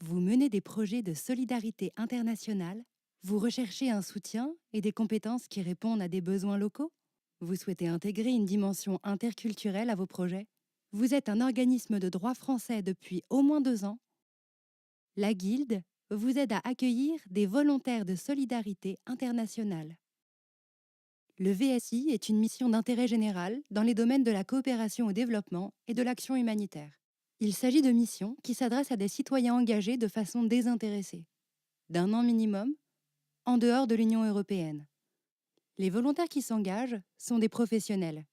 Vous menez des projets de solidarité internationale, vous recherchez un soutien et des compétences qui répondent à des besoins locaux, vous souhaitez intégrer une dimension interculturelle à vos projets, vous êtes un organisme de droit français depuis au moins 2 ans, la Guilde vous aide à accueillir des volontaires de solidarité internationale. Le VSI est une mission d'intérêt général dans les domaines de la coopération au développement et de l'action humanitaire. Il s'agit de missions qui s'adressent à des citoyens engagés de façon désintéressée, d'un an minimum, en dehors de l'Union européenne. Les volontaires qui s'engagent sont des professionnels,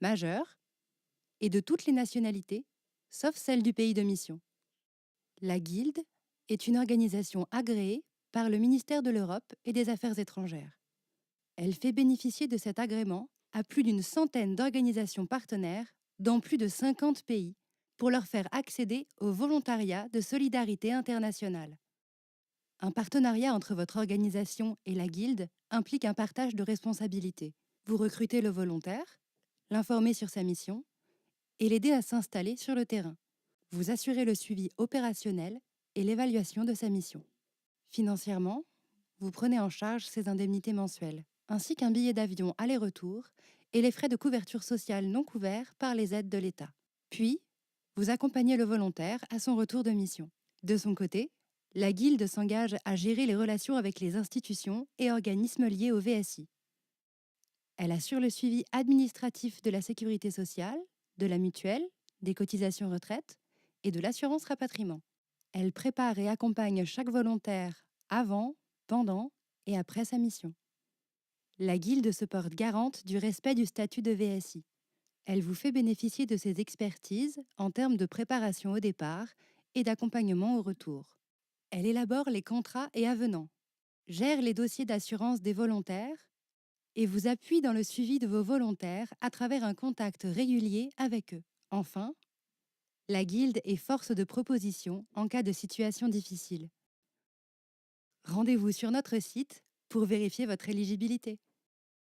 majeurs, et de toutes les nationalités, sauf celle du pays de mission. La Guilde est une organisation agréée par le ministère de l'Europe et des Affaires étrangères. Elle fait bénéficier de cet agrément à plus d'une centaine d'organisations partenaires dans plus de 50 pays pour leur faire accéder au volontariat de solidarité internationale. Un partenariat entre votre organisation et la Guilde implique un partage de responsabilités. Vous recrutez le volontaire, l'informer sur sa mission et l'aider à s'installer sur le terrain. Vous assurez le suivi opérationnel et l'évaluation de sa mission. Financièrement, vous prenez en charge ses indemnités mensuelles, ainsi qu'un billet d'avion aller-retour et les frais de couverture sociale non couverts par les aides de l'État. Puis, vous accompagnez le volontaire à son retour de mission. De son côté, la Guilde s'engage à gérer les relations avec les institutions et organismes liés au VSI. Elle assure le suivi administratif de la sécurité sociale, de la mutuelle, des cotisations retraite et de l'assurance rapatriement. Elle prépare et accompagne chaque volontaire avant, pendant et après sa mission. La Guilde se porte garante du respect du statut de VSI. Elle vous fait bénéficier de ses expertises en termes de préparation au départ et d'accompagnement au retour. Elle élabore les contrats et avenants, gère les dossiers d'assurance des volontaires et vous appuie dans le suivi de vos volontaires à travers un contact régulier avec eux. Enfin, la Guilde est force de proposition en cas de situation difficile. Rendez-vous sur notre site pour vérifier votre éligibilité.